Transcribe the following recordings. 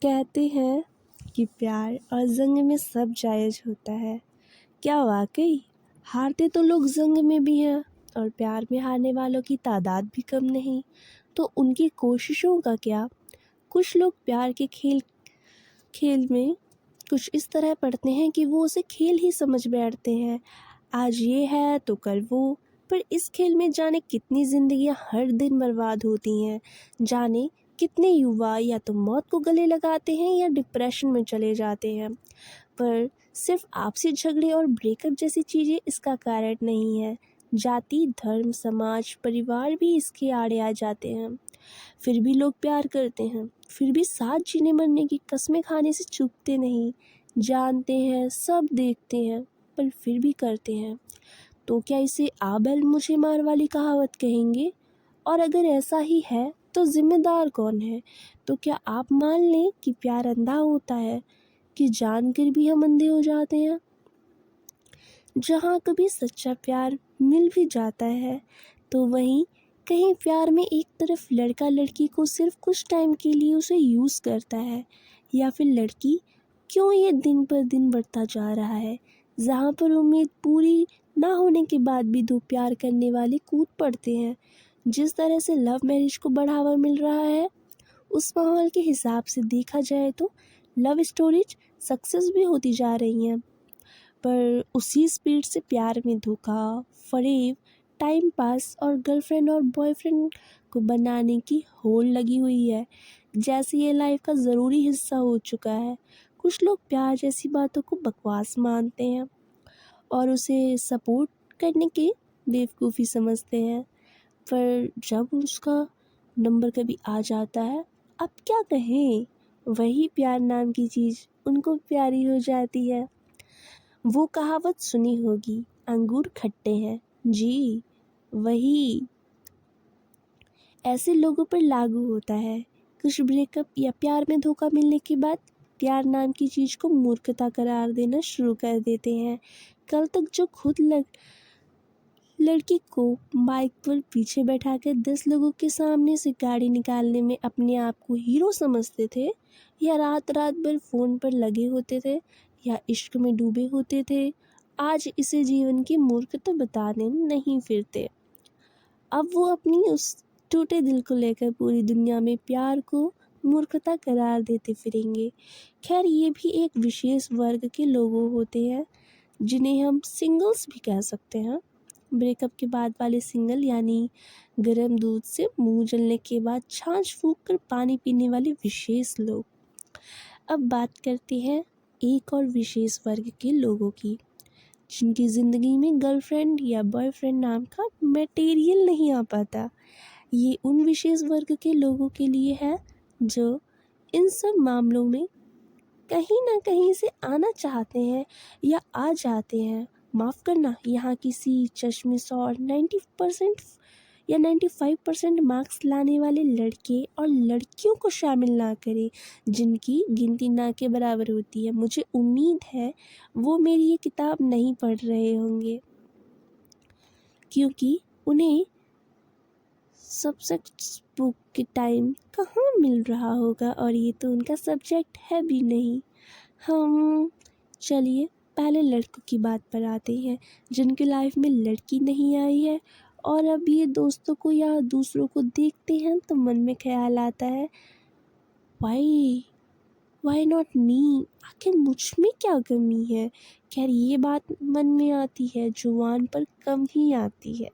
कहते हैं कि प्यार और जंग में सब जायज़ होता है। क्या वाकई हारते तो लोग जंग में भी हैं और प्यार में हारने वालों की तादाद भी कम नहीं। तो उनकी कोशिशों का क्या। कुछ लोग प्यार के खेल खेल में कुछ इस तरह पढ़ते हैं कि वो उसे खेल ही समझ बैठते हैं। आज ये है तो कल वो। पर इस खेल में जाने कितनी जिंदगियां हर दिन बर्बाद होती हैं। जाने कितने युवा या तो मौत को गले लगाते हैं या डिप्रेशन में चले जाते हैं। पर सिर्फ आपसी झगड़े और ब्रेकअप जैसी चीज़ें इसका कारण नहीं है। जाति, धर्म, समाज, परिवार भी इसके आड़े आ जाते हैं। फिर भी लोग प्यार करते हैं, फिर भी साथ जीने मरने की कस्में खाने से चूकते नहीं। जानते हैं, सब देखते हैं, पर फिर भी करते हैं। तो क्या इसे आ बैल मुझे मार वाली कहावत कहेंगे? और अगर ऐसा ही है तो जिम्मेदार कौन है? तो क्या आप मान लें कि प्यार अंधा होता है, कि जानकर भी हम अंधे हो जाते हैं? जहाँ कभी सच्चा प्यार मिल भी जाता है तो वहीं कहीं प्यार में एक तरफ लड़का लड़की को सिर्फ कुछ टाइम के लिए उसे यूज़ करता है, या फिर लड़की क्यों ये दिन पर दिन बढ़ता जा रहा है जहाँ पर उम्मीद पूरी ना होने के बाद भी दो प्यार करने वाले कूद पड़ते हैं। जिस तरह से लव मैरिज को बढ़ावा मिल रहा है उस माहौल के हिसाब से देखा जाए तो लव स्टोरीज सक्सेस भी होती जा रही हैं। पर उसी स्पीड से प्यार में धोखा, फरेब, टाइम पास और गर्लफ्रेंड और बॉयफ्रेंड को बनाने की होड़ लगी हुई है, जैसे ये लाइफ का ज़रूरी हिस्सा हो चुका है। कुछ लोग प्यार जैसी बातों को बकवास मानते हैं और उसे सपोर्ट करने की बेवकूफ़ी समझते हैं। पर जब उसका नंबर कभी आ जाता है, अब क्या कहें, वही प्यार नाम की चीज़ उनको प्यारी हो जाती है। वो कहावत सुनी होगी, अंगूर खट्टे हैं। जी, वही ऐसे लोगों पर लागू होता है। कुछ ब्रेकअप या प्यार में धोखा मिलने के बाद प्यार नाम की चीज़ को मूर्खता करार देना शुरू कर देते हैं। कल तक जो खुद लड़की को बाइक पर पीछे बैठाकर 10 लोगों के सामने से गाड़ी निकालने में अपने आप को हीरो समझते थे, या रात रात भर फ़ोन पर लगे होते थे, या इश्क में डूबे होते थे, आज इसे जीवन की मूर्खता बताने नहीं फिरते। अब वो अपनी उस टूटे दिल को लेकर पूरी दुनिया में प्यार को मूर्खता करार देते फिरेंगे। खैर, ये भी एक विशेष वर्ग के लोग होते हैं जिन्हें हम सिंगल्स भी कह सकते हैं। ब्रेकअप के बाद वाले सिंगल, यानी गर्म दूध से मुंह जलने के बाद छाछ फूंक कर पानी पीने वाले विशेष लोग। अब बात करते हैं एक और विशेष वर्ग के लोगों की, जिनकी ज़िंदगी में गर्लफ्रेंड या बॉयफ्रेंड नाम का मटेरियल नहीं आ पाता। ये उन विशेष वर्ग के लोगों के लिए है जो इन सब मामलों में कहीं ना कहीं से आना चाहते हैं या आ जाते हैं। माफ़ करना, यहाँ किसी चश्मिश और 90% या 95% मार्क्स लाने वाले लड़के और लड़कियों को शामिल ना करें, जिनकी गिनती ना के बराबर होती है। मुझे उम्मीद है वो मेरी ये किताब नहीं पढ़ रहे होंगे, क्योंकि उन्हें सब्जेक्ट बुक के टाइम कहाँ मिल रहा होगा, और ये तो उनका सब्जेक्ट है भी नहीं। हम चलिए पहले लड़कों की बात पर आते हैं, जिनकी लाइफ में लड़की नहीं आई है और अब ये दोस्तों को या दूसरों को देखते हैं तो मन में ख्याल आता है, वाई नॉट मी, आखिर मुझ में क्या कमी है। खैर, ये बात मन में आती है, जुबान पर कम ही आती है।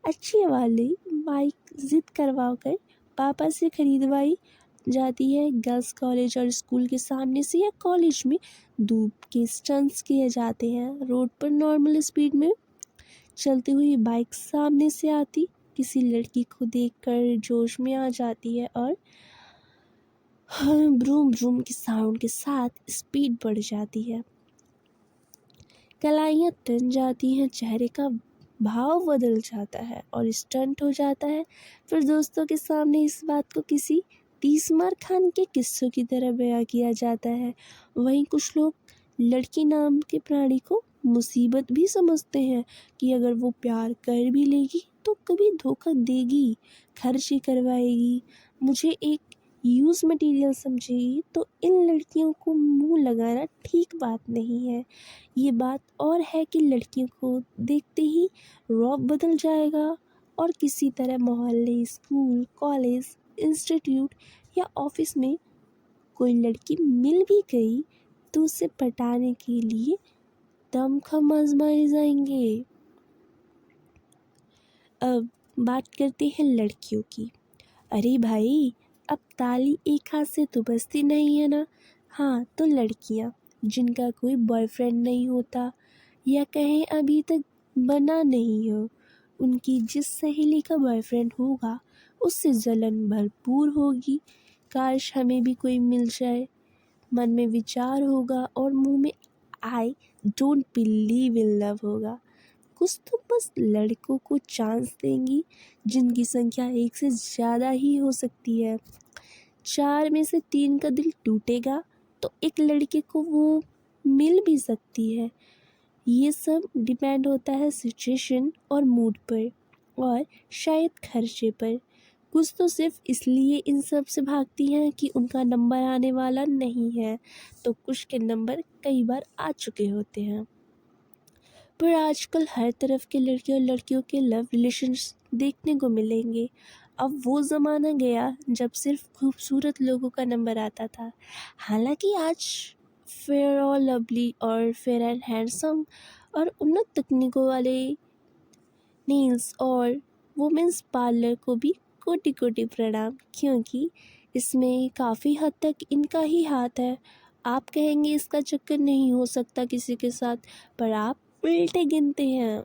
अच्छी वाली बाइक जिद करवा कर पापा से खरीदवाई जाती है। गर्ल्स कॉलेज और स्कूल के सामने से या कॉलेज में धूप के स्टंट्स किए जाते हैं। रोड पर नॉर्मल स्पीड में चलती हुई बाइक सामने से आती किसी लड़की को देखकर जोश में आ जाती है और ब्रूम ब्रूम के साउंड के साथ स्पीड बढ़ जाती है। कलाइयाँ तन जाती हैं, चेहरे का भाव बदल जाता है और स्टंट हो जाता है। फिर दोस्तों के सामने इस बात को किसी तीसमार खान के किस्सों की तरह बयां किया जाता है। वहीं कुछ लोग लड़की नाम के प्राणी को मुसीबत भी समझते हैं कि अगर वो प्यार कर भी लेगी तो कभी धोखा देगी, खर्च ही करवाएगी। मुझे एक यूज़ मटेरियल समझेगी तो इन लड़कियों को मुंह लगाना ठीक बात नहीं है। ये बात और है कि लड़कियों को देखते ही रौब बदल जाएगा और किसी तरह मोहल्ले, स्कूल, कॉलेज, इंस्टीट्यूट या ऑफिस में कोई लड़की मिल भी गई तो उसे पटाने के लिए दमखम आजमाए जाएंगे। अब बात करते हैं लड़कियों की। अरे भाई, अब ताली एक हाथ से तो बजती नहीं है ना। हाँ, तो लड़कियाँ जिनका कोई बॉयफ्रेंड नहीं होता या कहें अभी तक बना नहीं हो, उनकी जिस सहेली का बॉयफ्रेंड होगा उससे जलन भरपूर होगी। काश हमें भी कोई मिल जाए, मन में विचार होगा और मुंह में I don't believe in love होगा। कुछ तो बस लड़कों को चांस देंगी जिनकी संख्या एक से ज़्यादा ही हो सकती है। 4 में से 3 का दिल टूटेगा तो एक लड़के को वो मिल भी सकती है। ये सब डिपेंड होता है सिचुएशन और मूड पर और शायद खर्चे पर। कुछ तो सिर्फ इसलिए इन सब से भागती हैं कि उनका नंबर आने वाला नहीं है, तो कुछ के नंबर कई बार आ चुके होते हैं। पर आजकल हर तरफ के लड़के और लड़कियों के लव रिलेशंस देखने को मिलेंगे। अब वो ज़माना गया जब सिर्फ खूबसूरत लोगों का नंबर आता था। हालांकि आज फेयर और लवली और फेयर एंड हैंडसम और उन्नत तकनीकों वाले नेल्स और वुमेंस पार्लर को भी कोटि कोटि प्रणाम, क्योंकि इसमें काफ़ी हद तक इनका ही हाथ है। आप कहेंगे इसका चक्कर नहीं हो सकता किसी के साथ, पर आप उल्टे गिनते हैं।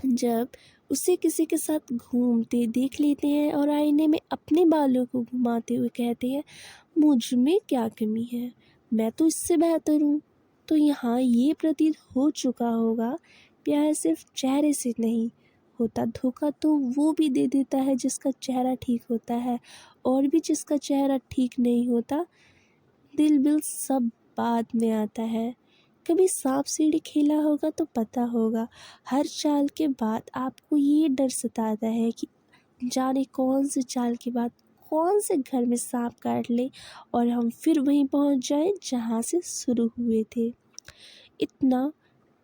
जब उसे किसी के साथ घूमते देख लेते हैं और आईने में अपने बालों को घुमाते हुए कहते हैं मुझ में क्या कमी है, मैं तो इससे बेहतर हूँ, तो यहाँ ये प्रतीत हो चुका होगा प्यार सिर्फ चेहरे से नहीं होता। धोखा तो वो भी दे देता है जिसका चेहरा ठीक होता है, और भी जिसका चेहरा ठीक नहीं होता। दिल बिल सब बाद में आता है। कभी सांप सीढ़ी खेला होगा तो पता होगा, हर चाल के बाद आपको ये डर सताता है कि जाने कौन सी चाल के बाद कौन से घर में सांप काट ले और हम फिर वहीं पहुंच जाएं जहां से शुरू हुए थे। इतना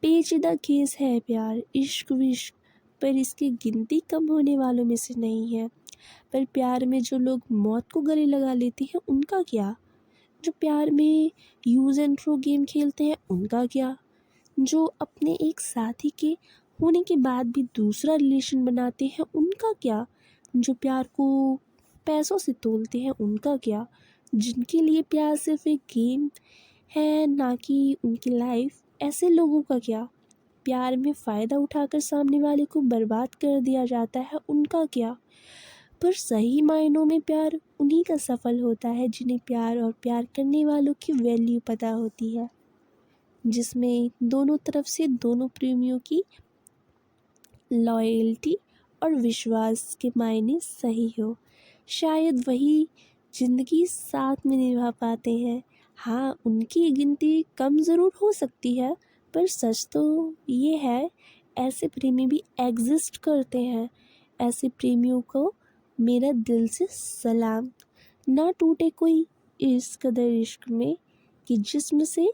पेचीदा केस है प्यार, इश्क विश्क, पर इसकी गिनती कम होने वालों में से नहीं है। पर प्यार में जो लोग मौत को गले लगा लेते हैं उनका क्या? जो प्यार में यूज़ एंड थ्रो गेम खेलते हैं उनका क्या? जो अपने एक साथी के होने के बाद भी दूसरा रिलेशन बनाते हैं उनका क्या? जो प्यार को पैसों से तोलते हैं उनका क्या? जिनके लिए प्यार सिर्फ एक गेम है ना कि उनकी लाइफ, ऐसे लोगों का क्या? प्यार में फ़ायदा उठाकर सामने वाले को बर्बाद कर दिया जाता है उनका क्या? पर सही मायनों में प्यार उन्हीं का सफल होता है जिन्हें प्यार और प्यार करने वालों की वैल्यू पता होती है, जिसमें दोनों तरफ से दोनों प्रेमियों की लॉयल्टी और विश्वास के मायने सही हो। शायद वही ज़िंदगी साथ में निभा पाते हैं। हाँ, उनकी गिनती कम ज़रूर हो सकती है, पर सच तो ये है ऐसे प्रेमी भी एग्जिस्ट करते हैं। ऐसे प्रेमियों को मेरा दिल से सलाम। ना टूटे कोई इस कदर इश्क में कि जिस्म से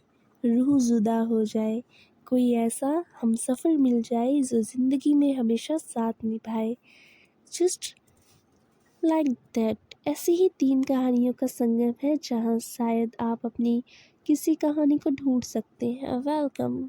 रूह जुदा हो जाए। कोई ऐसा हमसफ़र मिल जाए जो ज़िंदगी में हमेशा साथ निभाए। Just like that. ऐसी ही 3 कहानियों का संगम है जहाँ शायद आप अपनी किसी कहानी को ढूंढ सकते हैं। वेलकम।